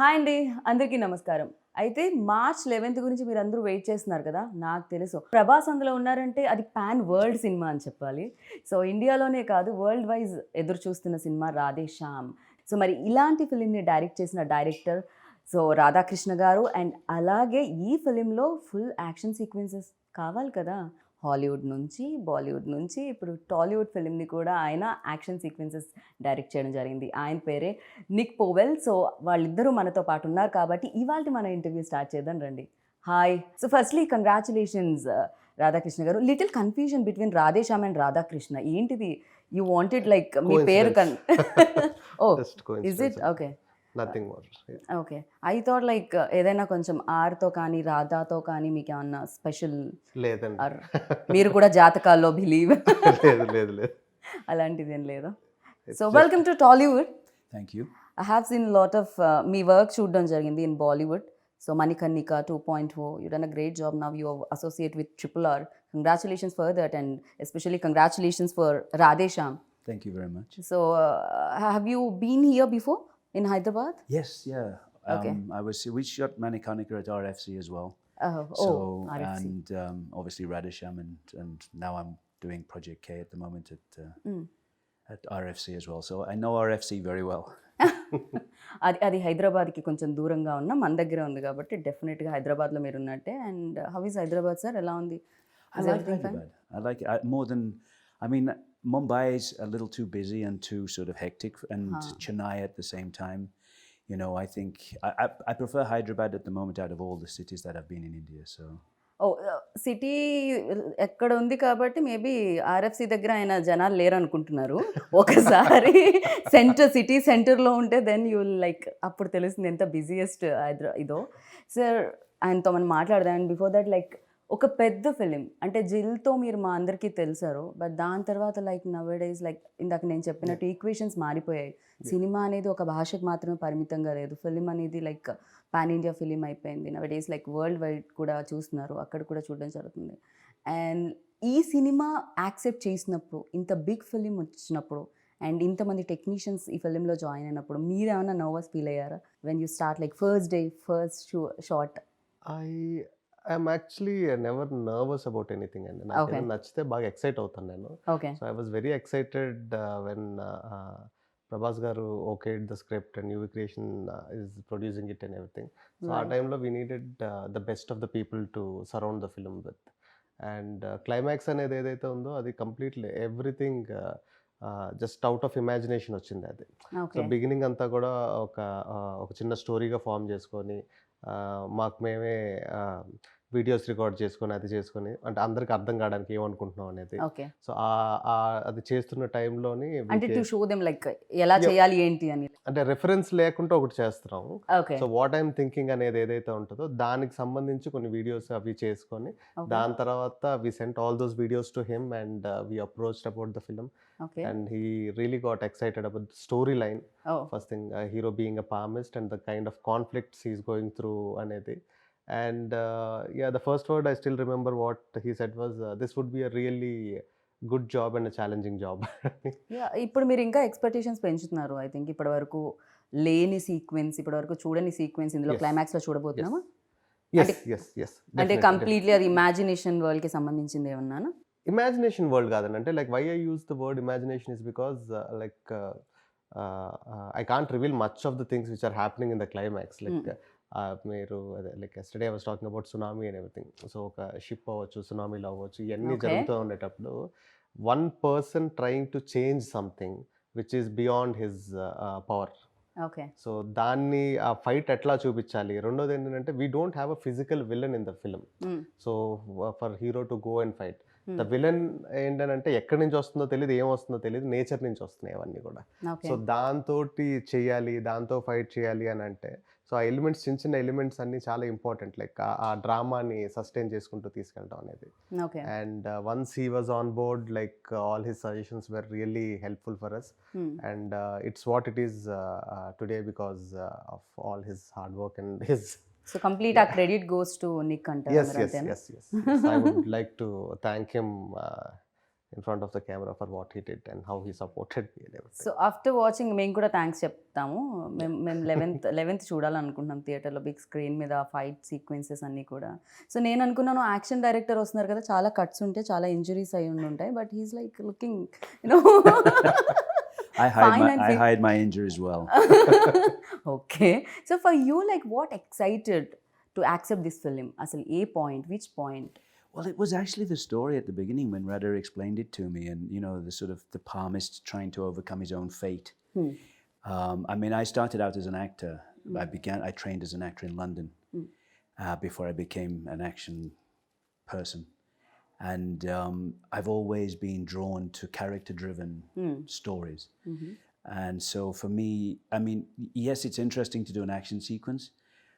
Hi అండి, అందరికీ నమస్కారం. అయితే మార్చ్ 11th గురించి మీరందరూ వెయిట్ చేస్తున్నారు కదా! నాకు తెలుసు. ప్రభాస్ అందులో ఉన్నారంటే అది పాన్ వరల్డ్ సినిమా అని చెప్పాలి. సో, ఇండియాలోనే కాదు వరల్డ్ వైజ్ ఎదురు చూస్తున్న సినిమా 'రాధేశ్యామ్'. సో, మరి ఇలాంటి ఫిల్మ్‌ని డైరెక్ట్ చేసిన డైరెక్టర్ రాధాకృష్ణ గారు అండ్ అలాగే ఈ ఫిల్మ్‌లో ఫుల్ యాక్షన్ సీక్వెన్సెస్ కావాలి కదా! హాలీవుడ్ నుంచి, బాలీవుడ్ నుంచి ఇప్పుడు టాలీవుడ్ ఫిల్మ్‌ని కూడా ఆయన యాక్షన్ సీక్వెన్సెస్ డైరెక్ట్ చేయడం జరిగింది. ఆయన పేరే నిక్ పోవెల్. సో, వాళ్ళిద్దరూ మనతో పాటు ఉన్నారు కాబట్టి ఇవాల్టి మన ఇంటర్వ్యూ స్టార్ట్ చేద్దాం రండి. Hi. So, firstly congratulations Radhakrishna గారు. Little confusion between Radhe Shyam and Radhakrishna. ఏంటిది? యూ వాంటెడ్ లైక్ మీ పేరు oh! Just is it? Coincidence. Okay. Nothing more. Okay. I thought like ఏదైనా కొంచెం ఆర్‌తో కానీ, రాధాతో కానీ మీకేమన్నా స్పెషల్ లేదండి. ఆర్ మీరు కూడా జాతకాల్లో బిలీవ్ లేదు, లేదు, లేదు. అలాంటిదేం లేదా? It's so, just- welcome to Tollywood. Thank you. I have seen a lot of me work చూడడం జరిగింది in Bollywood. So, 'Manikarnika 2.0' you done a great job. Now you associate with RRR. Congratulations for that and especially congratulations for Radhe Shyam. Thank you very much. So, have you been here before in Hyderabad? Yes, yeah. Okay. We shot Manikarnika at RFC as well. Oh, RFC. And obviously Radheshyam and now I'm doing Project K at the moment at RFC as well. So I know RFC very well. అది హైదరాబాద్కి కొంచెం దూరంగా ఉన్న మన దగ్గర ఉంది కాబట్టి డెఫినెట్గా హైదరాబాద్లో మీరు ఉన్నట్టే. And how is Hyderabad sir? ఎలా ఉంది? I like Hyderabad. I like it more than, I mean, Mumbai is a little too busy and too sort of hectic, and Chennai at the same time. You know, I think I prefer Hyderabad at the moment out of all the cities that I've been in India. So. City ఎక్కడ ఉంది కాబట్టి maybe RFC దగ్గర ఆయన జనాలు లేరు అనుకుంటున్నారు. ఒకసారి city సెంటర్లో ఉంటే దెన్ యూ లైక్ అప్పుడు తెలుస్తుంది ఎంత బిజియెస్ట్ ఇదో. సార్, ఆయనతో మనం మాట్లాడదాం. అండ్ బిఫోర్ దట్ లైక్ ఒక పెద్ద ఫిలిం అంటే జిల్తో మీరు మా అందరికీ తెలిసారు. బట్ దాని తర్వాత లైక్ నవేడేస్ లైక్ ఇందాక నేను చెప్పినట్టు ఈక్వేషన్స్ మారిపోయాయి. సినిమా అనేది ఒక భాషకు మాత్రమే పరిమితంగా లేదు. ఫిలిం అనేది లైక్ పాన్ ఇండియా ఫిలిం అయిపోయింది. నవేడేస్ లైక్ వరల్డ్ వైడ్ కూడా చూస్తున్నారు, అక్కడ కూడా చూడడం జరుగుతుంది. అండ్ ఈ సినిమా యాక్సెప్ట్ చేసినప్పుడు, ఇంత బిగ్ ఫిలిం వచ్చినప్పుడు అండ్ ఇంతమంది టెక్నీషియన్స్ ఈ ఫిలింలో జాయిన్ అయినప్పుడు మీరు ఏమైనా నర్వస్ ఫీల్ అయ్యారా when you start like first day first shot? I'm actually never nervous about anything అండి. నాకు Okay. ఏదైనా నచ్చితే బాగా ఎక్సైట్ అవుతాను నేను. Okay. So I was very excited when Prabhas గారు okayed the script and UV Creation is producing it and everything. So ఆ Right. టైంలో we needed the best of the people to surround the film with. And climax అనేది ఏదైతే ఉందో అది completely everything just out of imagination వచ్చింది అది. So okay. Beginning అంతా కూడా ఒక చిన్న స్టోరీగా ఫామ్ చేసుకొని మాకు మేమే వీడియోస్ రికార్డ్ చేసుకొని అది చేసుకొని అంటే అందరికి అర్థం కావడానికి ఏమనుకుంటున్నాం అనేది. ఓకే. సో అది చేస్తున్న టైంలోని అంటే టు షో దెమ్ లైక్ ఎలా చేయాలి ఏంటి అని. అంటే రెఫరెన్స్ లేకుండా ఒకటి చేస్తున్నాం. Okay. So what I'm thinking అనేది ఏదైతే ఉంటుందో దానికి సంబంధించి కొన్ని వీడియోస్ అవి చేసుకొని ఓకే. దాని తర్వాత we sent all those videos to him and we approached about the film okay. and he really got excited about the storyline. Oh First thing, hero being a palmist and the kind of conflicts he's going through anedi. And yeah, the first word I still remember what he said was this would be a really good job and a challenging job. Yeah, ఇప్పుడు మీరు ఇంకా expectations పెంచుతున్నారు. I think ఇప్పటి వరకు లేని sequence, ఇప్పటి వరకు చూడని సీక్వెన్స్ ఇందులో Yes. క్లైమాక్స్లో చూడబోతున్నామా? yes, అంటే- yes, yes. అంటే Definitely, కంప్లీట్లీ అది ఇమాజినేషన్ వరల్డ్కి సంబంధించింది ఏమన్నానా? imagination world కాదండి. అంటే like why I use the word imagination is because I can't reveal much of the things which are happening in the climax. Like మీరు అదే like yesterday I was talking about tsunami and everything. So ఒక ship అవ్వచ్చు, సునామీలో అవ్వచ్చు, ఇవన్నీ Okay. జరుగుతూ ఉండేటప్పుడు one person trying to change something which is beyond his power. Okay. So దాన్ని ఆ ఫైట్ ఎట్లా చూపించాలి. రెండోది ఏంటంటే we don't have a physical villain in the film. So for hero to go and fight the villain ఏంటంటే ఎక్కడి నుంచి వస్తుందో తెలియదు, ఏం వస్తుందో తెలియదు, నేచర్ నుంచి వస్తున్నాయి అవన్నీ కూడా. ఓకే. సో దాంతో చెయ్యాలి, దాంతో ఫైట్ చేయాలి అని అంటే సో ఆ ఎలిమెంట్స్, చిన్న చిన్న ఎలిమెంట్స్ అన్నీ చాలా ఇంపార్టెంట్. లైక్ ఆ డ్రామాని సస్టైన్ చేసుకుంటూ తీసుకెళ్ళడం అనేది. Okay. And once he was on board like all his suggestions were really helpful for us. And it's what it is today because of all his hard work and his. So complete ఆ credit goes to Nick అంటారు Yes, మీరు yes, అంతేనా? yes, yes, yes. I would like to thank him in front of the camera for what he did and how he supported me and everything. So after watching మేము కూడా thanks చెప్తాము. మేము 11th చూడాలనుకుంటున్నాం థియేటర్లో big screen మీద fight sequences అన్నీ కూడా. So నేను అనుకున్నాను యాక్షన్ డైరెక్టర్ వస్తున్నారు కదా, చాలా కట్స్ ఉంటాయి, చాలా ఇంజురీస్ అయి ఉంటాయి, but he's like looking I hide my injury as well. Okay. So for you, like what excited to accept this film? Asal a point, which point? Well, it was actually the story at the beginning when Radha explained it to me, and the sort of the palmist trying to overcome his own fate. I mean, I started out as an actor. I trained as an actor in London before I became an action person, and I've always been drawn to character-driven stories. And so for me, I mean, yes, it's interesting to do an action sequence,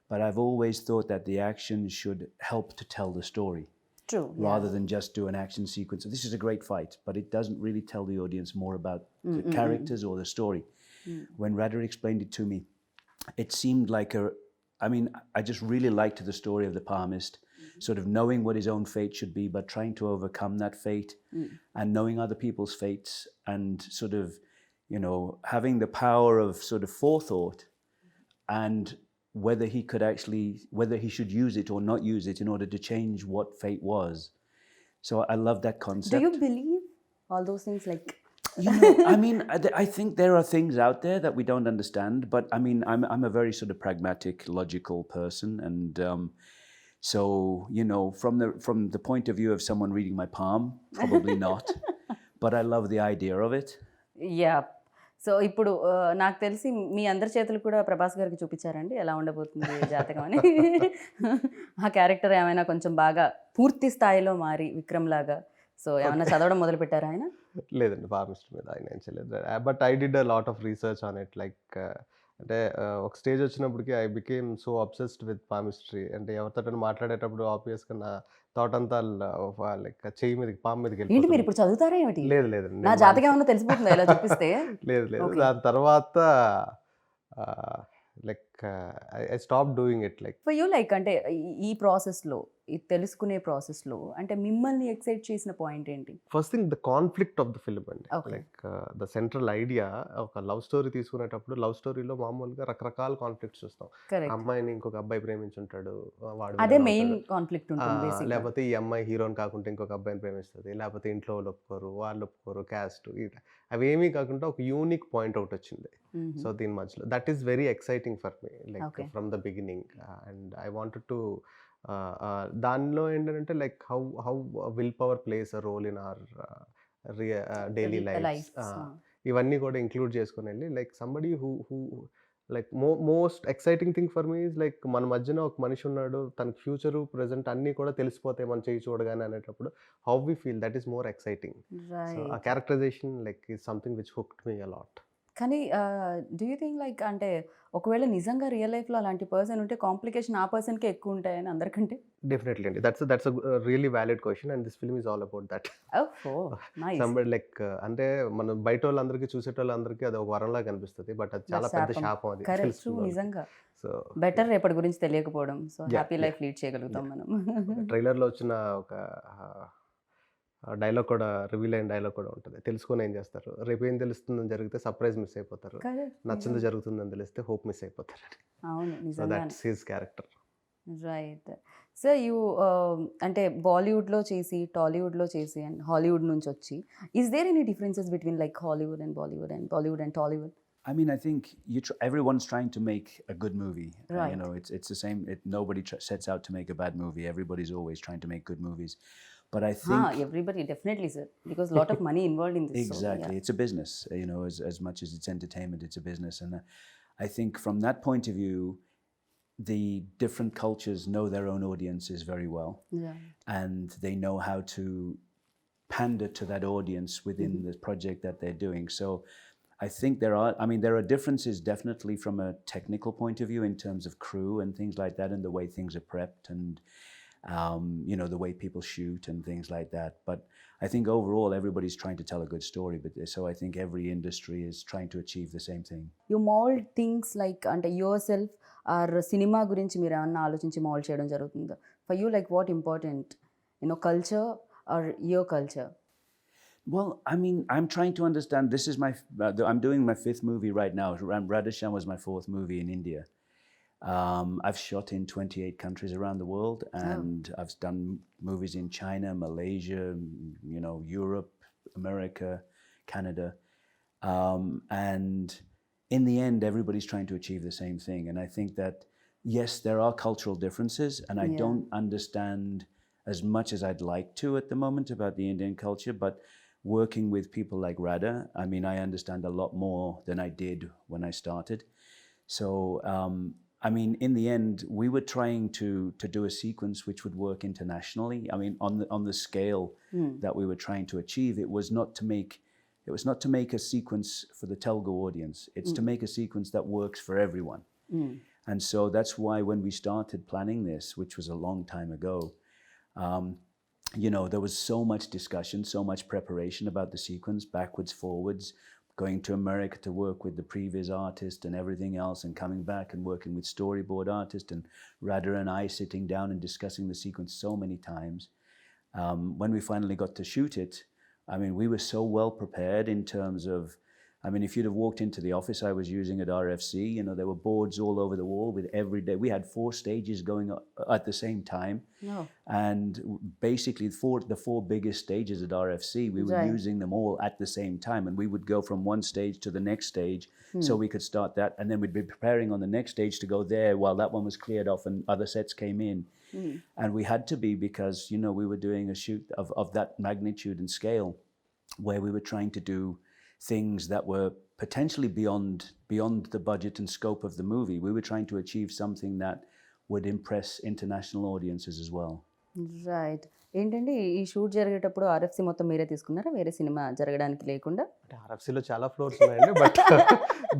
but I've always thought that the action should help to tell the story. True. Rather than just do an action sequence. So this is a great fight, but it doesn't really tell the audience more about the characters or the story. When Radha explained it to me, it seemed like I just really liked the story of the palmist, sort of knowing what his own fate should be, but trying to overcome that fate and knowing other people's fates and sort of, having the power of sort of forethought and whether he should use it or not use it in order to change what fate was. So I love that concept. Do you believe all those things? Like, I mean, I think there are things out there that we don't understand, but I mean, I'm a very sort of pragmatic, logical person, and so from the point of view of someone reading my palm, probably not, but I love the idea of it. Yeah. So ఇప్పుడు నాకు తెలిసి మీ అందరి చేతులు కూడా ప్రభాస్ గారికి చూపించారండి ఎలా ఉండబోతుంది జాతకం అని. ఆ క్యారెక్టర్ ఏమైనా కొంచెం బాగా పూర్తి స్థాయిలో మారి విక్రమ్ లాగా సో ఏమైనా చదవడం మొదలు పెట్టారా ఆయన? లేదండి, పామిస్ట్ మీద ఆయన ఏం చేయలేదు. But I did a lot of research on it. Like అంటే ఒక స్టేజ్ వచ్చినప్పటికి I became so obsessed with palmistry. అంటే ఎవరితో మాట్లాడేటప్పుడు ఆబ్వియస్గా నా థాట్ అంతా లైక్ చెయ్యి మీదకి పాము మీదకి ఏంటి మీరు వెళ్ళిపోతుంది. ఇప్పుడు చదువుతారా ఏమిటి? లేదు లేదండి, నా జాతకం ఏమన్నా తెలిసిపోతుందా ఇలా చూపిస్తే? లేదు లేదు. Okay. దాని తర్వాత like I stop doing it. Like for you like అంటే ఈ ప్రాసెస్లో ఈ తెలుసుకునే ప్రాసెస్లో అంటే మిమ్మల్ని ఎక్సైట్ చేసిన పాయింట్ ఏంటి? First thing the conflict of the film అండి. Okay. Like the central idea ఒక లవ్ స్టోరీ తీసుకునేటప్పుడు లవ్ స్టోరీలో మామూలుగా రకరకాల కాన్ఫ్లిక్ట్స్ చూస్తాం. కరెక్ట్. అమ్మాయిని ఇంకొక అబ్బాయి ప్రేమించుంటాడు, వాడు అదే విలన్ మెయిన్ అవుతాడు. కాన్ఫ్లిక్ట్ ఉంటుంది బేసిక్గా. లేకపోతే ఈ అమ్మాయి హీరోని కాకుండా ఇంకొక అబ్బాయిని ప్రేమిస్తుంది, లేకపోతే ఇంట్లో వాళ్ళు ఒప్పుకోరు, వాళ్ళు ఒప్పుకోరు, క్యాస్ట్, అవేమీ కాకుండా ఒక యూనిక్ పాయింట్ అవుట్ వచ్చింది. సో దీని మధ్యలో that is very exciting for me, like Okay. From the beginning. And I wanted to దానిలో ఏంటంటే like how will power plays a role in our daily life. ఇవన్నీ కూడా ఇంక్లూడ్ చేసుకుని వెళ్ళి like somebody who like most exciting thing for me is like మన మధ్యన ఒక మనిషి ఉన్నాడు, తన ఫ్యూచరు ప్రెజెంట్ అన్నీ కూడా తెలిసిపోతాయి మన చేయి చూడగానే అనేటప్పుడు how we feel, that is more exciting. So ఆ characterization like is something which hooked me a lot. కానీ డూ యూ థింక్ లైక్ అంటే ఒకవేళ నిజంగా రియల్ లైఫ్లో అలాంటి పర్సన్ ఉంటే కాంప్లికేషన్ ఆ పర్సన్కే ఎక్కువ ఉంటాయని అందరికంటే? డెఫినెట్లీ అండి, that's really valid question and this film is all about that. Somebody like అంటే మనం బయట వాళ్ళందరికీ చూసేటోళ్ళందరికీ అది ఒక వరంలా కనిపిస్తుంది, బట్ అది చాలా పెద్ద శాపం అది తెలుసుకున్నాను. నిజంగా సో బెటర్ రేపటి గురించి తెలియకపోవడం. సో హ్యాపీ లైఫ్ లీడ్ చేయగలుగుతాం మనం. ట్రైలర్లో వచ్చిన ఒక డైలాగ్ కూడా, రివీల్ అయిన డైలాగ్ కూడా ఉంటుంది. తెలుసుకొని ఏం చేస్తారు, రేపు ఏం తెలుస్తుందని జరిగితే సర్ప్రైజ్ మిస్ అయిపోతారు, నచ్చింది జరుగుతుందని తెలిస్తే హోప్ మిస్ అయిపోతారు. అవును, సో నిజంగా. That's his character. Right. So you అంటే బాలీవుడ్లో చేసి టాలీవుడ్లో చేసి అండ్ హాలీవుడ్ నుంచి వచ్చి is there any differences between like Hollywood and Bollywood and Bollywood and Tollywood? I mean, I think everyone's trying to make a good movie. Right. It's the same. Nobody sets out to make a bad movie. Everybody's always trying to make good movies. But I think everybody definitely, sir, because a lot of money involved in this. exactly, So, yeah. it's a business. As much as it's entertainment, it's a business. And I think from that point of view, the different cultures know their own audiences very well, Yeah. and they know how to pander to that audience within the project that they're doing. So I think there are differences definitely from a technical point of view in terms of crew and things like that, and the way things are prepped, and the way people shoot and things like that. But I think overall everybody's trying to tell a good story. But so I think every industry is trying to achieve the same thing. You mold things like అంటే yourself or cinema గురించి మీరు ఏమన్నా ఆలోచించి mould చేయడం జరుగుతుందా? For you, like what important, culture or your culture? Well, I mean, I'm trying to understand. This is I'm doing my 5th movie right now. Radheshyam was my 4th movie in India. I've shot in 28 countries around the world, and I've done movies in China, Malaysia, Europe, America, Canada. And in the end, everybody's trying to achieve the same thing. And I think that, yes, there are cultural differences, and I don't understand as much as I'd like to at the moment about the Indian culture, but working with people like Radha, I mean, I understand a lot more than I did when I started. So, I mean, in the end, we were trying to do a sequence which would work internationally. I mean, on the scale that we were trying to achieve, it was not to make a sequence for the Telugu audience. It's to make a sequence that works for everyone. And so that's why when we started planning this, which was a long time ago, there was so much discussion, so much preparation about the sequence, backwards, forwards, going to America to work with the previous artist and everything else, and coming back and working with storyboard artist, and Radha and I sitting down and discussing the sequence so many times. When we finally got to shoot it, I mean, we were so well prepared in terms of, I mean, if you'd have walked into the office I was using at RFC, there were boards all over the wall with every day. We had 4 stages going at the same time. Oh. And basically the 4 biggest stages at RFC, we were using them all at the same time. And we would go from one stage to the next stage so we could start that. And then we'd be preparing on the next stage to go there while that one was cleared off and other sets came in. And we had to be, because, we were doing a shoot of that magnitude and scale, where we were trying to do things that were potentially beyond the budget and scope of the movie. We were trying to achieve something that would impress international audiences as well. Right. ఏంటంటే ఈ shoot జరిగేటప్పుడు RFC మొత్తం మీరే తీసుకున్నారా, వేరే cinema జరగడానికి లేకుండా? అంటే ఆర్ఎఫ్సిలో చాలా ఫ్లోర్స్ ఉన్నాయండి, but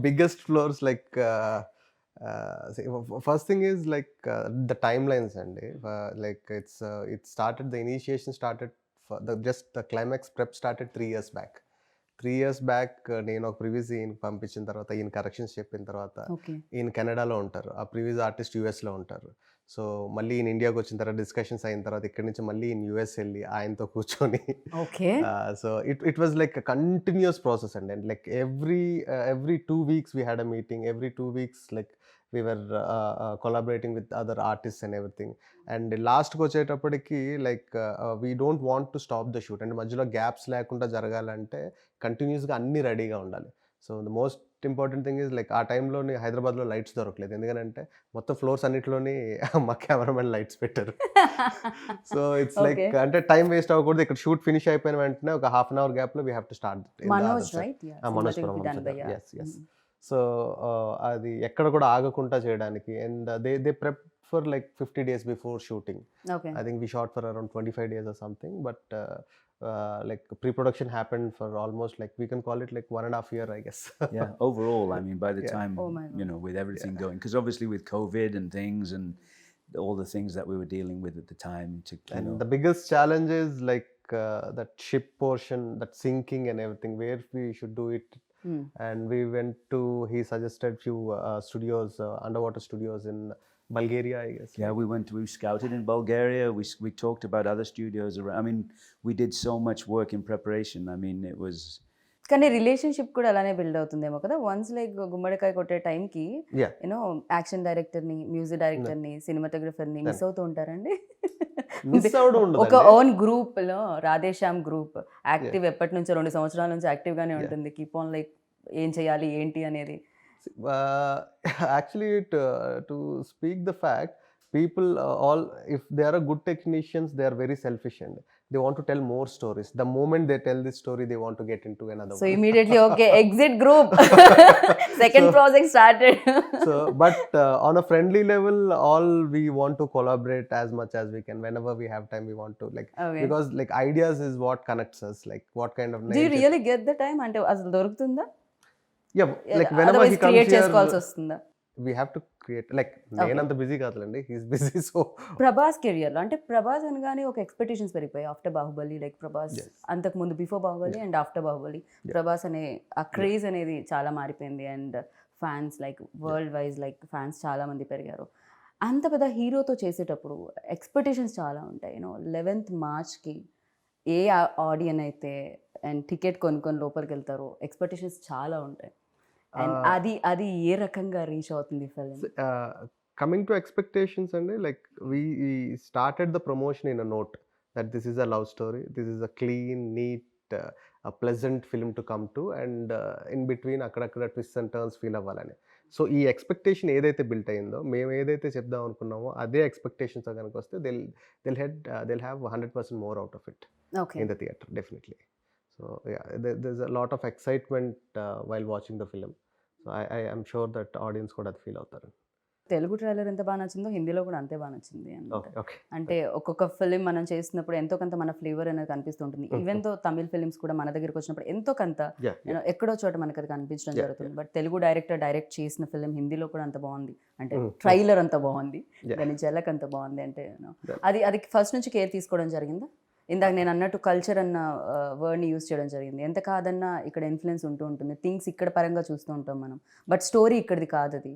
biggest flaws like first thing is like the time lines అండి. Like it started, the initiation started, just the climax prep started 3 years back. 3 years back నేను ఒక ప్రివ్యూస్ ఈయనకి పంపించిన తర్వాత, ఈయన కరెక్షన్స్ చెప్పిన తర్వాత, ఈయన కెనడాలో ఉంటారు, ఆ ప్రివ్యూస్ ఆర్టిస్ట్ యూఎస్లో ఉంటారు. సో మళ్ళీ ఈయన ఇండియాకి వచ్చిన తర్వాత డిస్కషన్స్ అయిన తర్వాత ఇక్కడి నుంచి మళ్ళీ ఈయన యూఎస్ వెళ్ళి ఆయనతో కూర్చొని, so it was like continuous process అండి. And like every 2 weeks we had a meeting, every 2 weeks like we were collaborating with other artists and everything. And లాస్ట్కి వచ్చేటప్పటికి like we don't want to stop the shoot. అంటే మధ్యలో gaps లేకుండా జరగాలంటే కంటిన్యూస్గా అన్నీ రెడీగా ఉండాలి. So the most important thing is like ఆ టైంలోని హైదరాబాద్లో లైట్స్ దొరకలేదు, ఎందుకంటే మొత్తం ఫ్లోర్స్ అన్నిటిలోని మా కెమెరామెన్ లైట్స్ పెట్టారు. సో ఇట్స్ లైక్ అంటే టైం వేస్ట్ అవ్వకూడదు. ఇక్కడ షూట్ ఫినిష్ అయిపోయిన వెంటనే ఒక హాఫ్ అన్ అవర్ గ్యాప్లో we have to start. Manoj so అది ఎక్కడ కూడా ఆగకుండా చేయడానికి. And they prep for like 50 days before shooting. I think we shot for around 25 days or something, but like pre-production happened for almost like we can call it like 1.5 years, I guess. Yeah, overall, I mean, by the time, with everything going, because obviously with COVID and things and all the things that we were dealing with at the time. The biggest challenge is like that ship portion, that sinking and everything, where we should do it. And we went to, he suggested few studios, underwater studios in Bulgaria, I guess. Yeah, we scouted in Bulgaria. We talked about other studios around. I mean, we did so much work in preparation. I mean, it was. కానీ relationship కూడా అలానే build అవుతుందేమో కదా. Once like గుమ్మడికాయ కొట్టే టైంకి action డైరెక్టర్ని, music డైరెక్టర్ని, సినిమాటోగ్రఫర్ని మిస్ అవుతూ ఉంటారండి. ఒక ఓన్ గ్రూప్ లో రాధేశ్యామ్ గ్రూప్ యాక్టివ్ ఎప్పటి నుంచో 2 సంవత్సరాల నుంచి యాక్టివ్ గానే ఉంటుంది. కీప్ ఆన్ లైక్ ఏం చేయాలి ఏంటి అనేది. Actually, to speak the fact, people all, if they are a good technicians, they are very selfish and they want to tell more stories. The moment they tell this story, they want to get into another so one. Immediately, okay, exit group. Second project started. So but on a friendly level, all we want to collaborate as much as we can. Whenever we have time, we want to like, because like ideas is what connects us, like what kind of do you really get the time ante asalu dorugtunda? Yeah, like whenever he comes here, we have to create. Like నేనంత busy కాదులేండి, he's busy. So Prabhas career లో అంటే ప్రభాస్ అనగానే ఒక expectations పెరిగిపోయాయి after Baahubali. Like Prabhas అంతకు ముందు before Baahubali and after Baahubali Prabhas అనే ఆ క్రేజ్ అనేది చాలా మారిపోయింది. And fans like world wise like fans చాలా మంది పెరిగారు. అంత పెద్ద హీరోతో చేసేటప్పుడు ఎక్స్పెక్టేషన్స్ చాలా ఉంటాయి. 11th March ఏ ఆడియన్ అయితే అండ్ టికెట్ కొనుక్కొని లోపలికి వెళ్తారో ఎక్స్పెక్టేషన్స్ చాలా ఉంటాయి. అండ్ అది ఏ రకంగా రీచ్ అవుతుంది ఫిల్మ్? కమింగ్ టు ఎక్స్పెక్టేషన్స్ అండి, like we started the promotion in a note that this is a love story, this is a clean neat pleasant film to come to, and in between అక్కడక్కడ twist and turns feel అవ్వాలని. So ఈ expectation ఏదైతే built అయిందో, మేము ఏదైతే చెప్దాం అనుకున్నామో అదే ఎక్స్పెక్టేషన్స్ కనుక వస్తే they'll have 100% more out of it okay. in the theater, definitely. So yeah, there's a lot of excitement while watching the film. So I am sure that audience కూడా అది ఫీల్ అవుతారు. తెలుగు ట్రైలర్ ఎంత బాగా నచ్చిందో హిందీలో కూడా అంతే బాగా నచ్చింది అనమాట. Okay, okay. అంటే ఒక్కొక్క ఫిలిం మనం చేసినప్పుడు ఎంతో కొంత మన ఫ్లేవర్ అనేది కనిపిస్తుంటుంది. ఈవెన్ తో తమిళ్ ఫిలిమ్స్ కూడా మన దగ్గరికి వచ్చినప్పుడు ఎంతో కొంత Yeah. ఎక్కడో చోట మనకు అది కనిపించడం Yeah, జరుగుతుంది. బట్ తెలుగు డైరెక్టర్ డైరెక్ట్ చేసిన ఫిలిం హిందీలో కూడా అంత బాగుంది అంటే Mm. ట్రైలర్ అంత బాగుంది, Yeah. దాని జలక్ అంత బాగుంది అంటే Yeah. అది ఫస్ట్ నుంచి కేర్ తీసుకోవడం జరిగిందా? ఇందాక నేను అన్నట్టు కల్చర్ అన్న వర్డ్ని యూజ్ చేయడం జరిగింది. ఎంత కాదన్నా ఇక్కడ ఇన్ఫ్లుయెన్స్ ఉంటూ ఉంటుంది, థింగ్స్ ఇక్కడ పరంగా చూస్తూ ఉంటాం మనం, బట్ స్టోరీ ఇక్కడిది కాదు అది.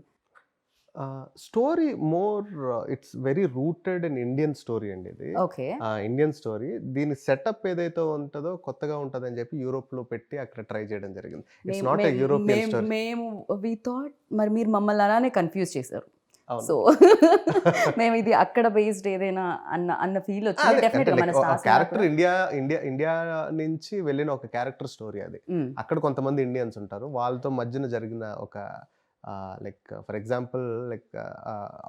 Story more it's very rooted in Indian story అండి ఇది. ఓకే. ఇండియన్ స్టోరీ, దీని సెటప్ ఏదైతే ఉంటుందో కొత్తగా ఉంటుందని చెప్పి యూరోప్లో పెట్టి అక్కడ ట్రై చేయడం జరిగింది. It's not a European story. మేము వి థాట్ మరి మీరు మమ్మల్ని అలానే కన్ఫ్యూజ్ చేశారు. సో మేము ఇది అక్కడ బేస్డ్ ఏదైనా అన్న ఫీల్ వచ్చింది. డెఫినెట్ గా మన క్యారెక్టర్ ఇండియా నుంచి వెళ్ళిన ఒక క్యారెక్టర్ స్టోరీ అది. అక్కడ కొంతమంది ఇండియన్స్ ఉంటారు, వాళ్ళతో మధ్యన జరిగిన ఒక like for example like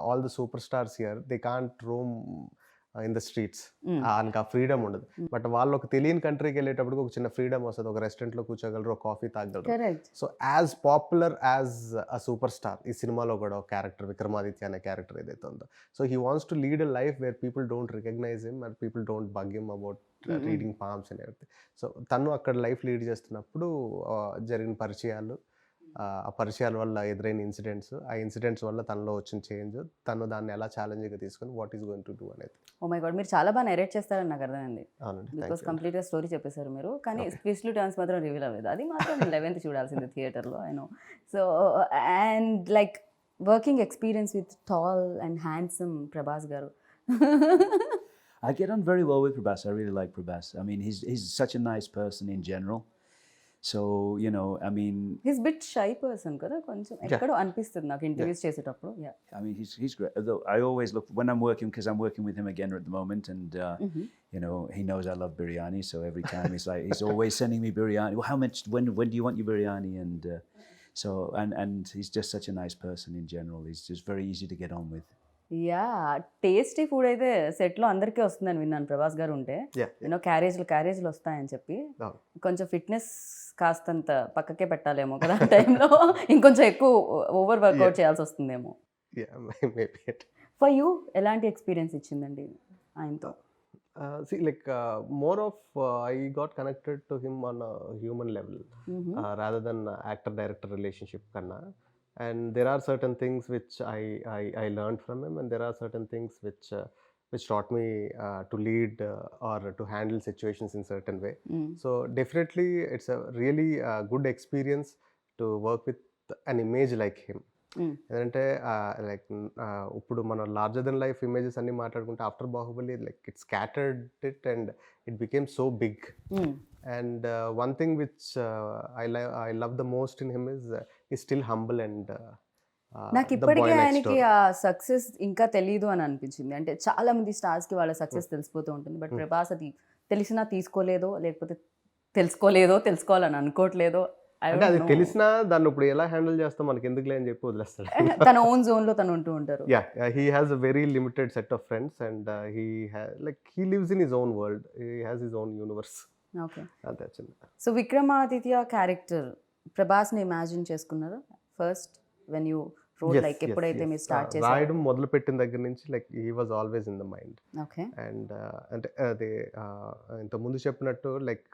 all the super stars here they can't Rome in the streets, ఆ ఫ్రీడమ్ ఉండదు. బట్ వాళ్ళు ఒక తెలియని కంట్రీకి వెళ్ళేటప్పుడు ఒక చిన్న ఫ్రీడమ్ వస్తుంది, ఒక రెస్టారెంట్లో కూర్చోగలరు, ఒక కాఫీ తాగలరు. So as popular as a super star ఈ సినిమాలో కూడా ఒక క్యారెక్టర్ విక్రమాదిత్య అనే క్యారెక్టర్ ఏదైతే ఉందో, so he wants to lead a life where people don't recognise him and people don't bug him about reading palms and everything. So తను అక్కడ life lead చేస్తున్నప్పుడు జరిగిన పరిచయాలు, ఆ పరిచయాల వల్ల ఎదురైన ఇన్సిడెంట్స్, ఆ ఇన్సిడెంట్స్ వల్ల తనలో వచ్చిన చేంజ్, తను దాన్ని ఎలా ఛాలెంజింగ్గా తీసుకొని what is going to do అనేది. ఓ మై గాడ్, మీరు చాలా బాగా నెరేట్ చేస్తారని నాకు అర్థమైంది. అవునండి, బికాస్ కంప్లీట్గా స్టోరీ చెప్పేశారు మీరు, కానీ ట్విస్ట్లు టర్న్స్ మాత్రం రివీల్ అవ్వలేదు. అది మాత్రం 11th చూడాల్సింది థియేటర్లో, I know. So and like working experience with tall and handsome Prabhas గారు. I get on very well with Prabhas. I really like Prabhas. I mean, he's such a nice person in general. So, you know, I mean... He's bit shy person కదా కొంచెం, ఎక్కడో అనిపిస్తుంది నాకు interviews చేసేటప్పుడు. I mean, he's great. Although I always look, when I'm working, because I'm working with him again at the moment, and, you know, he knows I love biryani, so every time he's always sending me biryani. Well, how much, when do you want your biryani? And so, and he's just such a nice person in general. He's just very easy to get on with. Yeah, tasty food అయితే సెట్లో అందరికీ వస్తుందని విన్నాను ప్రభాస్ గారు ఉంటే. You know క్యారేజ్లు వస్తాయని చెప్పి కొంచెం ఫిట్నెస్ కాస్తంత పక్కకే పెట్టాలేమో కదా ఆ టైంలో, ఇంకొంచెం ఎక్కువ ఓవర్ వర్కౌట్ చేయాల్సి వస్తుందేమో. ఫర్ యూ ఎలాంటి ఎక్స్పీరియన్స్ ఇచ్చిందండి ఆయనతో? See, like more of I got connected to him on a human level rather than actor-director relationship kanna. And there are certain things which I learned from him, and there are certain things which taught me to lead or to handle situations in certain way. So definitely it's a really good experience to work with an image like him. ఎందుకంటే like ఇప్పుడు మన larger than life images అన్ని మాట్లాడుకుంటే after Baahubali like it scattered it and it became so big. And one thing which I love the most in him is still humble and నాకు ఇప్పటికే ఆయనకి ఆ success ఇంకా తెలియదు అని అనిపించింది. అంటే చాలా మంది స్టార్స్కి వాళ్ళ సక్సెస్ తెలిసిపోతూ ఉంటుంది, బట్ ప్రభాస్ అది తెలిసినా తీసుకోలేదో, లేకపోతే తెలుసుకోవాలని అనుకోవట్లేదో. అంటే అది తెలిసినా దాన్ని ఇప్పుడు ఎలా హ్యాండిల్ చేస్తాం మనకి ఎందుకులే అని చెప్పి వదిలేస్తాడు. తన ఓన్ జోన్లో తను ఉంటూ ఉంటారు. He has a very limited set of friends and he lives in his own world, he has his own universe. Okay, అంతే చిన్న. సో విక్రమాదిత్య క్యారెక్టర్ ప్రభాస్ని ఇమాజిన్ చేసుకున్నారా first when you road, like ఎప్పుడైతే మీరు స్టార్ట్ చేశారు? రాయడం మొదలు పెట్టిన దగ్గర నుంచి like he was always in the mind. Okay. And అంటే అది ఇంతకుముందు చెప్పినట్టు like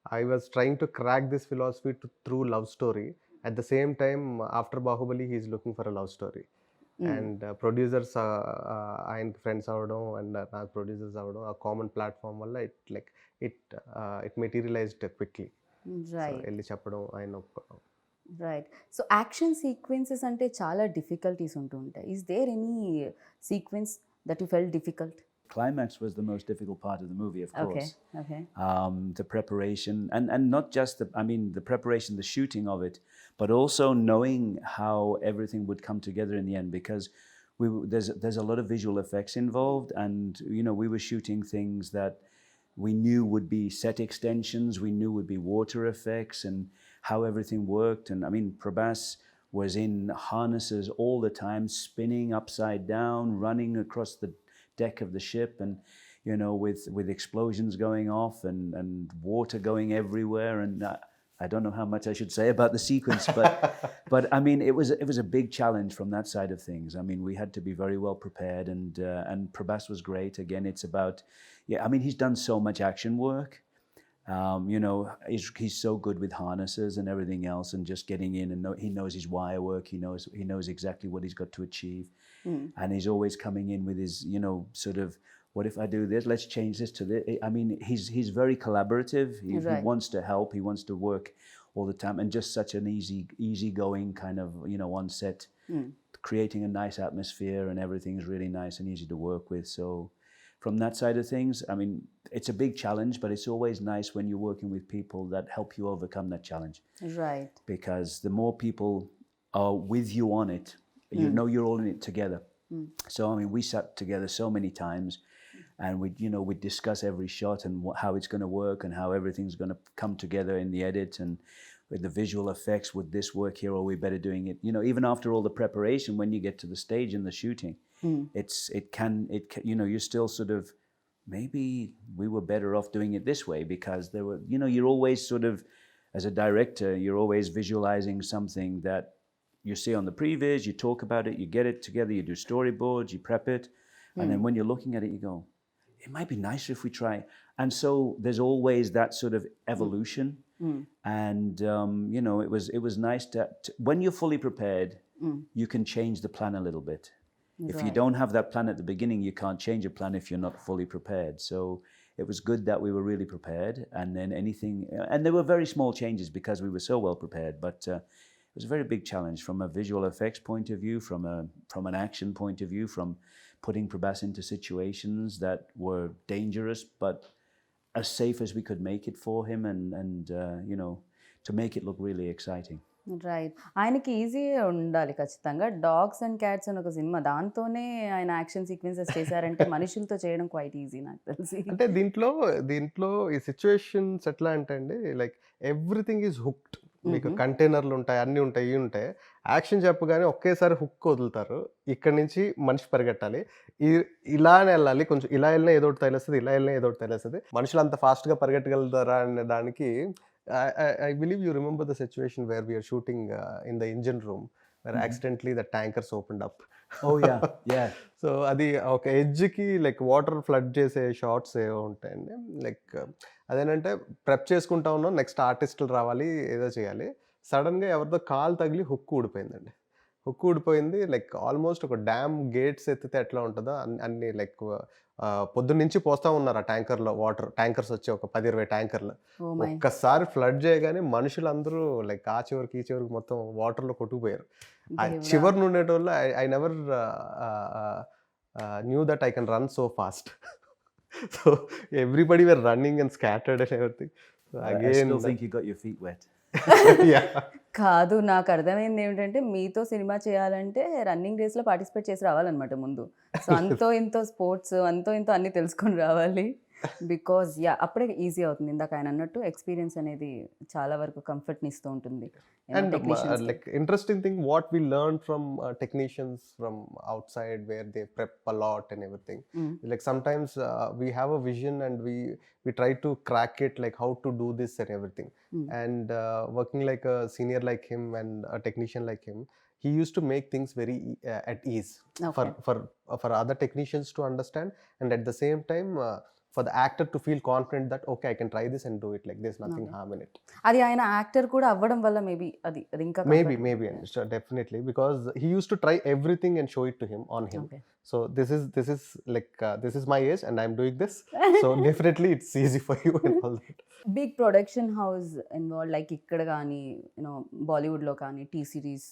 I was trying to crack this philosophy through love story. At the same time, after Bahubali, he is looking for a love story. And producers, ఆయన friends అవ్వడం and నాకు producers అవ్వడం, ఆ common platform వల్ల it materialised quickly. వెళ్ళి చెప్పడం ఆయన ఒప్పుకోవడం. రైట్. సో యాక్షన్ సీక్వెన్సెస్ అంటే చాలా డిఫికల్టీస్ ఉంటూ ఉంటాయి. Is there any sequence that you felt difficult? climax was the most difficult part of the movie, of course. Okay. The preparation, and not just the preparation, the shooting of it, but also knowing how everything would come together in the end, because there's a lot of visual effects involved, and we were shooting things that we knew would be set extensions, we knew would be water effects, and how everything worked. And Prabhas was in harnesses all the time, spinning upside down, running across the deck of the ship, and with explosions going off and water going everywhere. And I don't know how much I should say about the sequence, but it was a big challenge from that side of things. We had to be very well prepared, and Prabhas was great. Again, it's about he's done so much action work. He's so good with harnesses and everything else, and just getting in, and he knows his wire work. He knows exactly what he's got to achieve, and he's always coming in with his sort of, what if I do this? Let's change this to this. He's very collaborative. He wants to help. He wants to work all the time, and just such an easygoing kind of on set, creating a nice atmosphere, and everything's really nice and easy to work with. So from that side of things, it's a big challenge, but it's always nice when you're working with people that help you overcome that challenge. Right. Because the more people are with you on it, you're all in it together. So we sat together so many times, and we'd discuss every shot and how it's going to work, and how everything's going to come together in the edit, and with the visual effects, would this work here, or are we better doing it? Even after all the preparation, when you get to the stage in the shooting, it can you're still sort of, maybe we were better off doing it this way, because there were you're always sort of, as a director, you're always visualizing something that you see on the previs, you talk about it, you get it together, you do storyboards, you prep it, and then when you're looking at it, you go, it might be nicer if we try. And so there's always that sort of evolution. And it was nice to when you're fully prepared, you can change the plan a little bit. If you don't have that plan at the beginning, you can't change a plan if you're not fully prepared. So it was good that we were really prepared, and then and there were very small changes because we were so well prepared, but it was a very big challenge from a visual effects point of view, from an action point of view, from putting Prabhas into situations that were dangerous, but as safe as we could make it for him, and to make it look really exciting. Right. ఆయనకి easy ఉండాలి ఖచ్చితంగా. Dogs and cats అని ఒక cinema, దాంతోనే ఆయన action sequences చేశారంటే మనుషులతో చేయడం క్వైట్ ఈజీ నాకు తెలిసి. అంటే దీంట్లో ఈ సిచ్యువేషన్స్ ఎట్లా అంటే అండి, లైక్ ఎవ్రీథింగ్ ఈజ్ హుక్డ్. మీకు కంటైనర్లు ఉంటాయి, అన్నీ ఉంటాయి, ఇవి ఉంటాయి. యాక్షన్ చెప్పగానే ఒకేసారి హుక్ వదులుతారు. ఇక్కడ నుంచి మనిషి పరిగెట్టాలి, ఇలానే వెళ్ళాలి, కొంచెం ఇలా వెళ్ళినా ఏదో ఒకటి తెలుస్తుంది, ఇలా వెళ్ళినా ఏదో ఒకటి తెలుస్తుంది. మనుషులు అంత ఫాస్ట్గా పరిగెట్టగలుగుతారా అనే దానికి I believe you remember the situation where we are shooting in the engine room, where accidentally the tankers opened up. Oh yeah. So అది ఒక ఎడ్జ్కి లైక్ వాటర్ ఫ్లడ్ చేసే షార్ట్స్ ఏవో ఉంటాయండి. లైక్ అదేంటంటే ప్రెప్ చేసుకుంటా ఉన్నాం, నెక్స్ట్ ఆర్టిస్టులు రావాలి, ఏదో చేయాలి. సడన్గా ఎవరిదో కాలు తగిలి హుక్ ఊడిపోయిందండి. హుక్ ఊడిపోయింది. లైక్ ఆల్మోస్ట్ ఒక డ్యామ్ గేట్స్ ఎత్తితే ఎట్లా ఉంటుందో అన్ని లైక్ పొద్దున్నుంచి పోస్తూ ఉన్నారు ఆ ట్యాంకర్లో వాటర్. ట్యాంకర్స్ వచ్చి ఒక 10-20 ట్యాంకర్లు ఒక్కసారి ఫ్లడ్ చేయగానే మనుషులందరూ లైక్ ఆ చివరికి ఈ చివరికి మొత్తం వాటర్లో కొట్టుకుపోయారు. చివరి నుండేటోళ్ళు I never knew that I can run so fast. So everybody were running and scattered and everything. I still think you got your feet wet. కాదు, నాకు అర్థమైంది ఏమిటంటే మీతో సినిమా చేయాలంటే రన్నింగ్ రేస్లో పార్టిసిపేట్ చేసి రావాలన్నమాట ముందు. సో అంతో ఇంతో స్పోర్ట్స్, అంతో ఇంతో అన్నీ తెలుసుకొని రావాలి. బికాజ్ అప్పుడే ఈజీ అవుతుంది. ఇందాక ఆయన అన్నట్టు ఎక్స్పీరియన్స్ అనేది చాలా వరకు కంఫర్ట్ని ఇస్తూ ఉంటుంది. And like interesting thing, what we learned from technicians from outside, where they prep a lot and everything. Like sometimes we have a vision and we try to crack it, like how to do this and everything. And working like a senior like him and a technician like him, he used to make things very at ease. Okay. For other technicians to understand, and at the same time for the actor to feel confident that okay, I can try this and do it, like there's nothing harm in it. అది ఆయన actor కూడా అవ్వడం వల్ల maybe అది ఇంకా maybe definitely, because he used to try everything and show it to him on him. Okay. So this is like this is my age and I'm doing this, so definitely it's easy for you and all that. Big production house involve, like ఇక్కడ కానీ బాలీవుడ్లో కానీ T series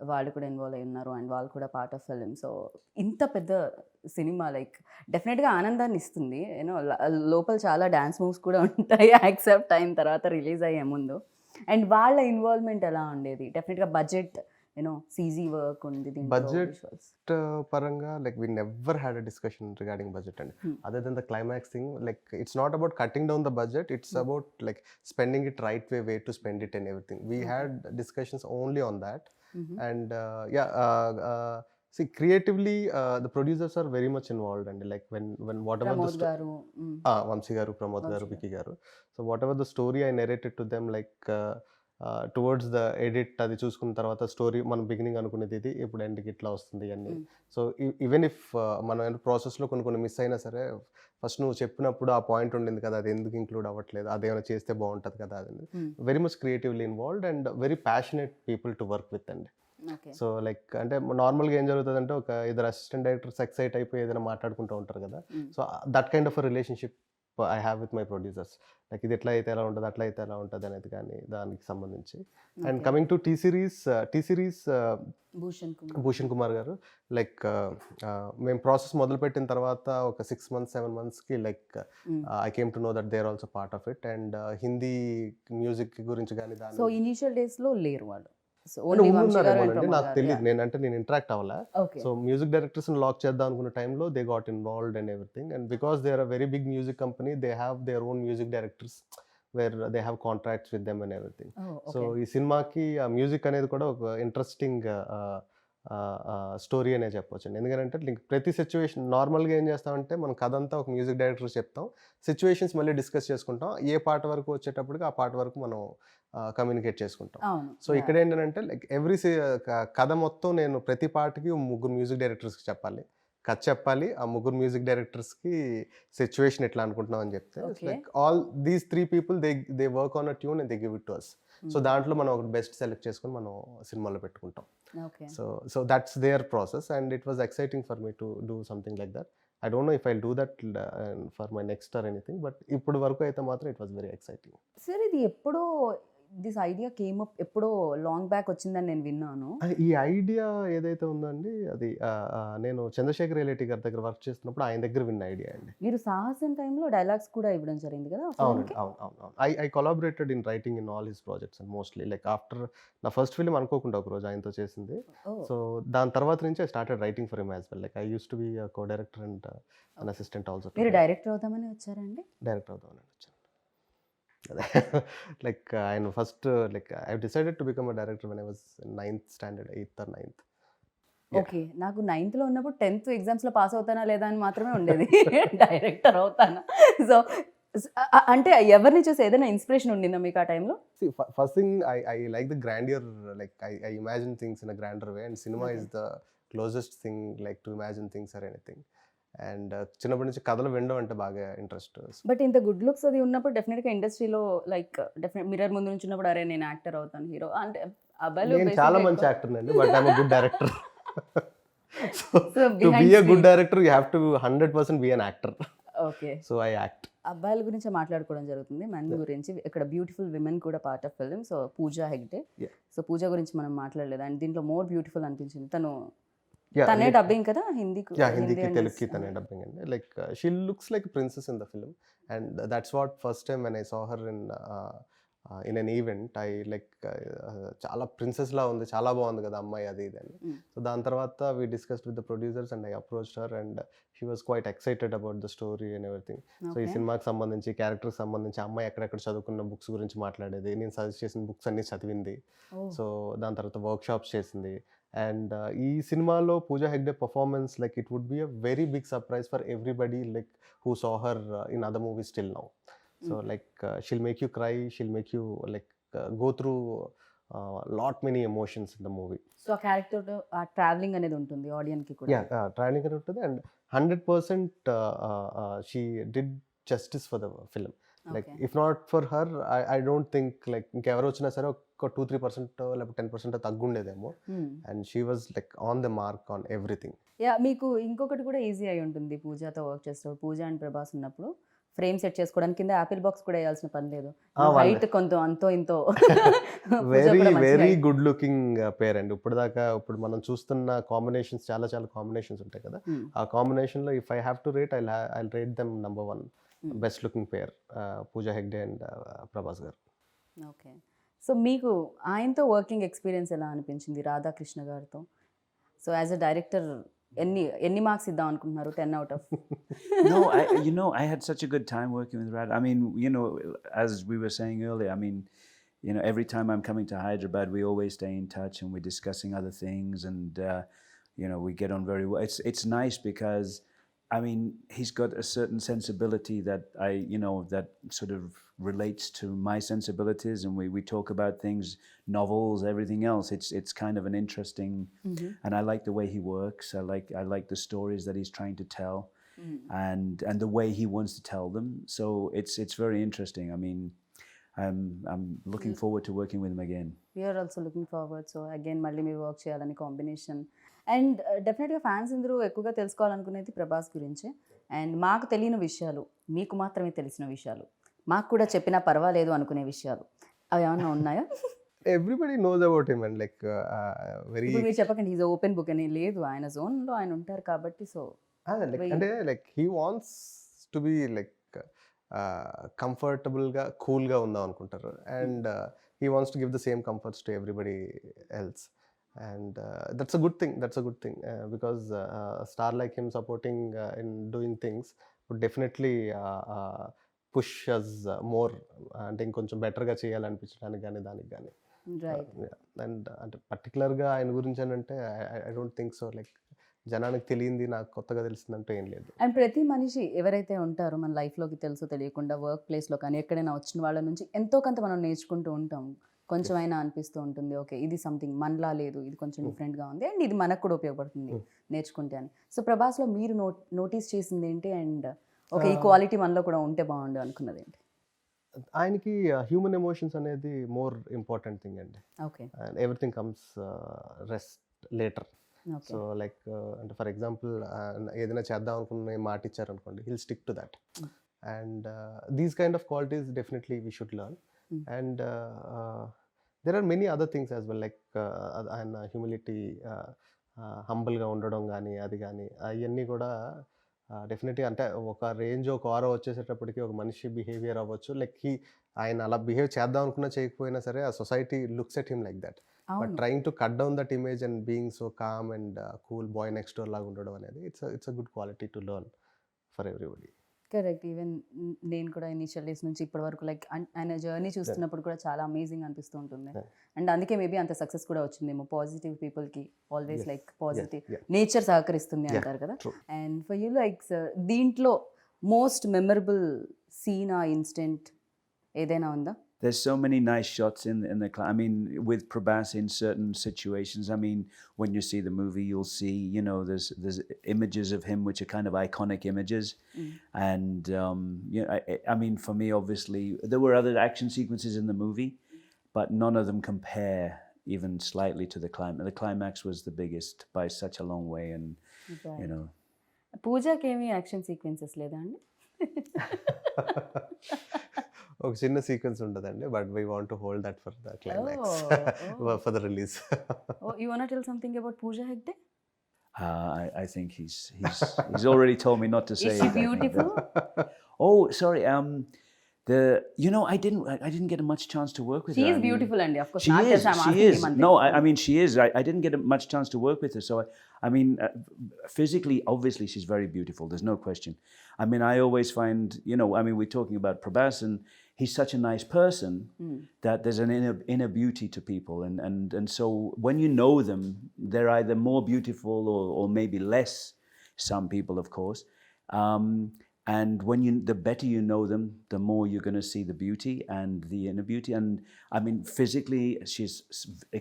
వాళ్ళు కూడా involve అయి ఉన్నారు and వాళ్ళు కూడా పార్ట్ ఆఫ్ ఫిలిం. సో ఇంత పెద్ద సినిమా లైక్ డెఫినెట్గా ఆనందాన్ని ఇస్తుంది. యూనో లోపల చాలా డ్యాన్స్ మూవ్స్ కూడా ఉంటాయి యాక్సెప్ట్ అయిన తర్వాత, రిలీజ్ అయ్యే ముందు. అండ్ వాళ్ళ ఇన్వాల్వ్మెంట్ ఎలా ఉండేది? డెఫినెట్గా బడ్జెట్, యూనో సీజీ వర్క్ ఉంది దీంట్లో. Budget visuals. పరంగా like we never had a discussion regarding budget అండి. Other than the climax thing, like it's not about cutting down the budget, it's about like spending it right way to spend it and everything. We had discussions only on that. And see, creatively the producers are very much involved, and like when whatever Pramod గారు, Vamsi garu, Pramod garu, Vamsi Vicky garu, so whatever the story I narrated to them, like towards the edit అది చూసుకున్న తర్వాత story మనం beginning అనుకునేది ఇది ఇప్పుడు ఎండ్కి ఇట్లా వస్తుంది అన్ని. సో ఈవెన్ ఇఫ్ మనం ప్రాసెస్లో కొన్ని మిస్ అయినా సరే, ఫస్ట్ నువ్వు చెప్పినప్పుడు ఆ పాయింట్ ఉండింది కదా, అది ఎందుకు ఇంక్లూడ్ అవ్వట్లేదు, అదేమైనా చేస్తే బాగుంటుంది కదా, అది very much creatively involved and very passionate people to work with అండి. సో లైక్ అంటే నార్మల్గా ఏం జరుగుతుంది అంటే, ఒక ఇద్దరు అసిస్టెంట్ డైరెక్టర్స్ ఎక్సైట్ అయిపోయి ఏదైనా మాట్లాడుకుంటూ ఉంటారు కదా. So that kind of relationship I have with my producers. Like ఇది ఎట్లా అయితే ఎలా ఉంటుంది, అట్లా అయితే ఎలా ఉంటుంది అనేది కానీ దానికి సంబంధించి. And coming to T series Bhushan Kumar garu, like మేము ప్రాసెస్ మొదలుపెట్టిన తర్వాత ఒక 6 months 7 monthsకి like I came to know that they are also part of it. And Hindi music గురించి కానీ దాని సో ఇనిషియల్ డేస్లో లేరు వాళ్ళు. నాకు తెలియదు, నేను ఇంటరాక్ట్ అవ్వలే. సో మ్యూజిక్ డైరెక్టర్స్ లాక్ చేద్దాం అనుకున్న టైంలో they got involved and everything. And because they are a very big music company, they have their own music directors where they have contracts with them and everything. So ఈ సినిమాకి ఆ music అనేది కూడా ఒక interesting story అనే చెప్పొచ్చు. ఎందుకంటే ప్రతి సిచ్యువేషన్ నార్మల్గా ఏం చేస్తామంటే, మనం కథ అంతా ఒక మ్యూజిక్ డైరెక్టర్ చెప్తాం, సిచ్యువేషన్స్ మళ్ళీ డిస్కస్ చేసుకుంటాం, ఏ పాట వరకు వచ్చేటప్పటికి ఆ పాట వరకు మనం కమ్యూనికేట్ చేసుకుంటాం. సో ఇక్కడ ఏంటంటే లైక్ కథ మొత్తం నేను ప్రతి పాటకి 3 మ్యూజిక్ డైరెక్టర్స్కి చెప్పాలి, కథ చెప్పాలి, ఆ 3 మ్యూజిక్ డైరెక్టర్స్కి సిచ్యువేషన్ ఎట్లా అనుకుంటున్నాం అని చెప్తే, like all these 3 people they work on a tune and they give it to us. So దాంట్లో మనం ఒక బెస్ట్ సెలెక్ట్ చేసుకొని మనం సినిమాలో పెట్టుకుంటాం. So that's their process and it was exciting for me to do something like that. I don't know if I'll do that for my next or anything, but ఇప్పుడు వరకు అయితే మాత్రం it was very exciting. Sir ఇది ఎప్పుడో this idea came up, ఎప్పుడో long back వచ్చిందని నేను విన్నాను. ఈ ఐడియా ఏదైతే ఉందండి, అది నేను చంద్రశేఖర్ ఎలేటి గారి దగ్గర వర్క్ చేస్తున్నప్పుడు ఆయన దగ్గర విన్న ఐడియా అండి. మీరు సాహసం టైంలో డైలాగ్స్ కూడా ఇవ్వడం జరిగింది కదా? అవునండి, అవును. I collaborated in writing in all his projects and mostly like after నా ఫస్ట్ ఫిల్మ్ అనుకోకుండా ఒక రోజు ఆయనతో చేసింది. సో దాని తర్వాత నుంచి I started writing for him as well. Like I use to be co director and an assistant also. మీరు డైరెక్టర్ అవుదామని వచ్చారండి? డైరెక్టర్ అవుదామని వచ్చాను. లైక్ ఆయన first like I decided to become a director when I was 9th standard, 8th or 9th. Okay, నాకు 9th ఉన్నప్పుడు 10th ఎగ్జామ్స్లో pass అవుతానా లేదా అని మాత్రమే ఉండేది, డైరెక్టర్ అవుతానా. సో అంటే ఎవరిని చూసి ఏదైనా ఇన్స్పిరేషన్ ఉండిందా మీకు ఆ టైంలో? First thing I like the grandeur, like I imagine things in a grander way and cinema is the closest thing like to imagine things or anything. And చిన్నప్పటి నుంచి కథలు వినడం అంటే బాగా ఇంట్రెస్ట్. బట్ ఇంత గుడ్ లుక్స్ అది ఉన్నప్పుడు డెఫినెట్గా ఇండస్ట్రీలో లైక్ డెఫినెట్ మిర్రర్ ముందు నుంచి ఉన్నప్పుడు అరే నేను యాక్టర్ అవుతాను, హీరో అంటే నేను చాలా మంచి యాక్టర్ అండి, but I'm good director. To be a good director you have to 100% be an actor. Okay, so I act. అబ్బాయిల గురించి మాట్లాడుకోవడం జరుగుతుంది, మెన్ గురించి. ఇక్కడ బ్యూటిఫుల్ విమెన్ కూడా part of film. So Pooja Hegde, so Pooja గురించి మనం మాట్లాడలేదు అండ్ దీంట్లో మోర్ బ్యూటిఫుల్ అనిపించింది. తనే డబ్బింగ్ కదా, హిందీకి తెలుగుకి తనే డబ్బింగ్ అండి. Like she looks like princess in the film and that's what first time when I saw her in an event I like చాలా ప్రిన్సెస్ లా ఉంది, చాలా బాగుంది కదా అమ్మాయి అది ఇది అని. సో దాని తర్వాత we discussed with the producers and I approached her and she was quite excited about the story and everything. So ఈ సినిమాకి సంబంధించి క్యారెక్టర్కి సంబంధించి అమ్మాయి ఎక్కడెక్కడ చదువుకున్న బుక్స్ గురించి మాట్లాడేది, నేను సజెస్ట్ చేసిన బుక్స్ అన్ని చదివింది. సో దాని తర్వాత వర్క్ షాప్స్ చేసింది. అండ్ ఈ సినిమాలో Pooja Hegde performance like it would be a very big surprise for everybody like who saw her in other movies still now. So like she'll make you cry, she'll make you like go through lot many emotions in the movie. So ఆ character ఆ traveling అనేది ఉంటుంది ఆడియన్స్కి కూడా. Traveling అనేది ఉంటుంది and 100% she did justice for the film. Like if not for her I don't think like ఇంకెవరు వచ్చినా సరే ఒక 2-3% లేకపోతే 10% తగ్గుండేదేమో. And she was like on the mark on everything. మీకు ఇంకొకటి కూడా ఈజీ అయి ఉంటుంది పూజాతో వర్క్ చేసేటప్పుడు. పూజ అండ్ ప్రభాస్ ఉన్నప్పుడు ఫ్రేమ్ సెట్ చేసుకోవడానికి కింద యాపిల్ బాక్స్ కూడా వేయాల్సిన పని లేదు. వాళ్ళే. హైట్ కొంత అంతో ఇంతో వెరీ వెరీ గుడ్ లుకింగ్ పేర్ అండి. ఇప్పుడు మనం చూస్తున్న కాంబినేషన్స్ చాలా చాలా కాంబినేషన్స్ ఉంటాయి కదా. ఆ కాంబినేషన్లో if I have to rate I rate them number 1 best looking pair, Pooja Hegde and Prabhas garu. Okay. So మీకు ఆయనతో వర్కింగ్ ఎక్స్పీరియన్స్ ఎలా అనిపించింది, రాధాకృష్ణ గారితో? సో యాజ్ అ డైరెక్టర్ ఎన్ని మార్క్స్ ఇద్దాం అనుకుంటున్నారు 10 out of? No, I had such a good time working with Rad. I mean, as we were saying earlier, I mean, every time I'm coming to Hyderabad, we always stay in touch and we're discussing other things, and we get on very well. It's nice because, I mean, he's got a certain sensibility that that sort of relates to my sensibilities, and we talk about things, novels, everything else. It's kind of an interesting, and I like the way he works. I like the stories that he's trying to tell, and the way he wants to tell them. So it's very interesting. I mean, I'm looking forward to working with him again. We are also looking forward. So again, మళ్ళీ మీరు work చేయాలని combination. And డెఫినెట్గా fans అందరూ ఎక్కువగా తెలుసుకోవాలనుకునేది ప్రభాస్ గురించే. And మాకు తెలియని విషయాలు, మీకు మాత్రమే తెలిసిన విషయాలు, మాకు కూడా చెప్పినా పర్వాలేదు అనుకునే విషయాలు అవి ఏమన్నా ఉన్నాయా? Everybody knows about him and like very, ఇప్పుడు మీరు చెప్పకండి ఈజ్ ఓపెన్ బుక్ అని. లేదు, ఆయన జోన్లో ఆయన ఉంటారు కాబట్టి. సో అంటే like he wants to be like కంఫర్టబుల్గా కూల్గా ఉందాం అనుకుంటారు, and he wants to give the same comforts to everybody else, and that's a good thing, because a star like him supporting in doing things would definitely push us more, అంటే ఇంకొంచెం బెటర్గా చేయాలనిపించడానికి కానీ దానికి కానీ. అండ్ అంటే పర్టికులర్గా ఆయన గురించి అని అంటే I don't think so. Like జనానికి తెలియంది నాకు కొత్తగా తెలిసిందంటే ఏం లేదు. అండ్ ప్రతి మనిషి ఎవరైతే ఉంటారో మన లైఫ్లోకి తెలుసో తెలియకుండా వర్క్ ప్లేస్లో కానీ ఎక్కడైనా వచ్చిన వాళ్ళ నుంచి ఎంతో కొంత మనం నేర్చుకుంటూ ఉంటాం. కొంచెమైనా అనిపిస్తూ ఉంటుంది, ఓకే ఇది సంథింగ్ మనలా లేదు, ఇది కొంచెం డిఫరెంట్గా ఉంది, అండ్ ఇది మనకు కూడా ఉపయోగపడుతుంది నేర్చుకుంటే అని. సో ప్రభాస్లో మీరు నోటీస్ చేసింది ఏంటి, అండ్ ఓకే ఈ క్వాలిటీ మనలో కూడా ఉంటే బాగుండు అనుకున్నది ఏంటి? ఆయనకి హ్యూమన్ ఎమోషన్స్ అనేది మోర్ ఇంపార్టెంట్ థింగ్ అండి. Okay. And everything comes rest later. So like అంటే ఫర్ ఎగ్జాంపుల్ ఏదైనా చేద్దాం అనుకున్న మాట ఇచ్చారనుకోండి, hill stick to that, and these kind of qualities definitely we should learn. And there are many other things as well, like ఆయన humility, హంబుల్గా ఉండడం కానీ అది కానీ అవన్నీ కూడా డెఫినెట్లీ అంటే ఒక రేంజ్ ఒక ఆరో వచ్చేసేటప్పటికి ఒక మనిషి బిహేవియర్ అవ్వచ్చు, లైక్ ఆయన అలా బిహేవ్ చేద్దాం అనుకున్నా చేయకపోయినా సరే ఆ society looks at him like that. But trying to cut down that image and being so calm and cool bye next door లాగా ఉండడం అనేది it's a good quality to learn for everybody. Correct. Even నేను కూడా initial days నుంచి ఇప్పటి వరకు like ఆయన journey చూస్తున్నప్పుడు కూడా చాలా అమేజింగ్ అనిపిస్తూ ఉంటుంది. అండ్ అందుకే మేబీ అంత సక్సెస్ కూడా వచ్చిందేమో. పాజిటివ్ పీపుల్కి ఆల్వేస్ లైక్ పాజిటివ్ నేచర్ సహకరిస్తుంది అంటారు కదా. And for you like sir, దీంట్లో మోస్ట్ మెమరబుల్ సీన్ ఆ ఇన్సిడెంట్ ఏదైనా ఉందా? There's so many nice shots in the I mean, with Prabhas in certain situations. I mean, when you see the movie, you'll see, there's images of him which are kind of iconic images. And, I mean, for me, obviously, there were other action sequences in the movie, but none of them compare even slightly to the climax. The climax was the biggest by such a long way, and, పూజాకి ఏమి action sequences లేదా అండి? ఒక చిన్న sequence ఉంటుందండి, but we want to hold that for the climax, for the release. You want to tell something about Pooja Hegde? I think he's already told me not to say. Is she beautiful? Oh, sorry. I didn't get much chance to work with her. She is beautiful, and of course, she is. No, I mean, she is. I didn't get much chance to work with her, so I mean, physically, obviously, she's very beautiful. There's no question. I mean, I always find, we're talking about Prabhas, and he's such a nice person that there's an inner beauty to people, and so when you know them, they're either more beautiful or maybe less. Some people, of course. And the better you know them, the more you're going to see the beauty and the inner beauty. And I mean, physically, she's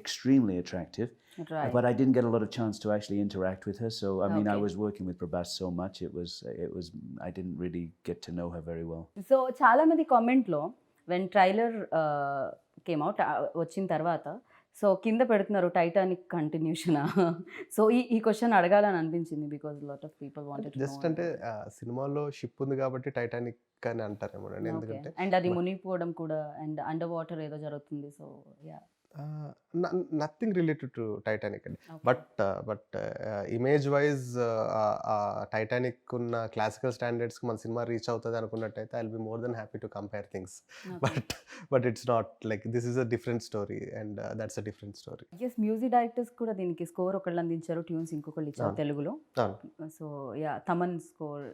extremely attractive. Right. But I didn't get a lot of chance to actually interact with her. So I mean, Okay. I was working with Prabhas so much. It was. I didn't really get to know her very well. So చాలా మంది కామెంట్లో when trailer came out వచ్చిన తర్వాత, so కింద పెడుతున్నారు Titanic continuation. So ఈ question అడగాలని అనిపించింది because lot of people wanted just అంటే సినిమాలో షిప్ ఉంది కాబట్టి టైటానిక్ అని అంటారేమో అండి, ఎందుకంటే అండ్ అది మునిగిపోవడం కూడా అండ్ అండర్ వాటర్ ఏదో జరుగుతుంది. So yeah nothing related to Titanic అండి. బట్ ఇమేజ్ వైజ్ టైటానిక్ ఉన్న క్లాసికల్ స్టాండర్డ్స్కి మన సినిమా రీచ్ అవుతుంది అనుకున్నట్టయితే I will be more than happy to compare things. But it's not like this is a different story and that's a different story. Yes music directors కూడా దీనికి score ఒకళ్ళు అందించారు, ట్యూన్స్ ఇంకొకళ్ళు ఇచ్చారు తెలుగులో. So yeah Thaman score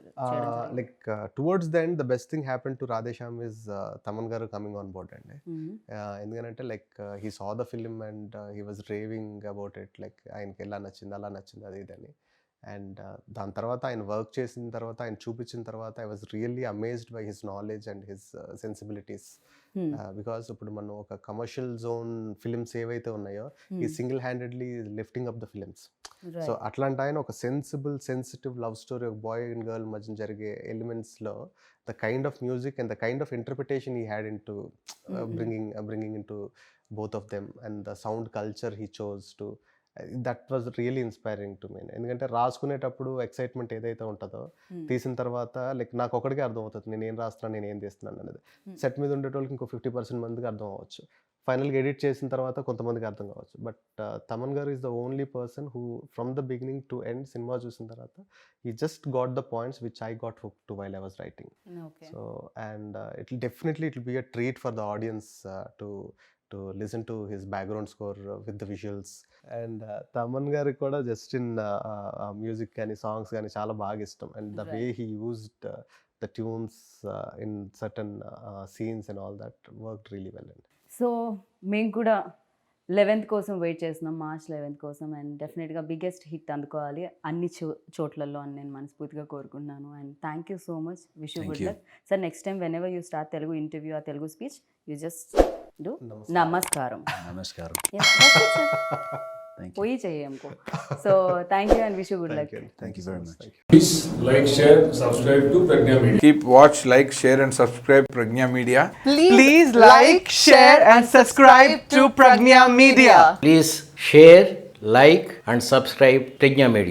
like towards the end the best thing happen to Radhe Shyam is Thaman గారు coming on board అండి. ఎందుకంటే like he saw the film and he was raving about it, like ఆయనకి ఎలా నచ్చింది అలా నచ్చింది అది ఇదని. అండ్ దాని తర్వాత ఆయన వర్క్ చేసిన తర్వాత ఆయన చూపించిన తర్వాత I was really amazed by his knowledge and his sensibilities. Because ఇప్పుడు మనం ఒక కమర్షియల్ జోన్ ఫిలిమ్స్ ఏవైతే ఉన్నాయో ఈ single handedly lifting up the films. So అట్లాంటి ఆయన ఒక సెన్సిటివ్ లవ్ స్టోరీ, ఒక బాయ్ అండ్ గర్ల్ మధ్య జరిగే ఎలిమెంట్స్లో the kind of music and the kind of interpretation he had in to bringing into both of them and the sound culture he chose to, that was really inspiring to me. ఎందుకంటే రాసుకునేటప్పుడు excitement ఏదైతే ఉంటుందో తీసిన తర్వాత like నాకు ఒకటికే అర్థం అవుతుంది నేను ఏం రాస్తున్నాను నేను ఏం తీస్తున్నాను అనేది. సెట్ మీద ఉండేటోళ్ళకి ఇంకో 50% మందికి అర్థం అవ్వచ్చు, ఫైనల్గా ఎడిట్ చేసిన తర్వాత కొంతమందికి అర్థం కావచ్చు. బట్ తమన్ గారు is the only person who from the beginning to end cinema చూసిన తర్వాత he just got the points which I got hooked to while I was writing. So and it will be a treat for the audience to listen to his background score with the visuals. And Taman garu kuda just in music gaani songs gaani chaala baaga ishtam, and the way he used the tunes in certain scenes and all that worked really well. So మేము కూడా 11th కోసం wait చేస్తున్నాం, March 11th కోసం. And డెఫినెట్గా biggest hit అందుకోవాలి అన్ని చోట్లలో అని నేను మనస్ఫూర్తిగా కోరుకుంటున్నాను. And thank you so much, wish you good luck sir. Next time whenever you start Telugu interview ఆ Telugu speech you just do నమస్కారం. పోయి చెయ్యంకో. So thank you and wish you good luck. Thank you very much. Please like, share, subscribe to Pregnya Media. Keep watch, like, share and subscribe Pregnya Media. Please like, share and subscribe to Pregnya Media. Please share, like and subscribe Pregnya Media.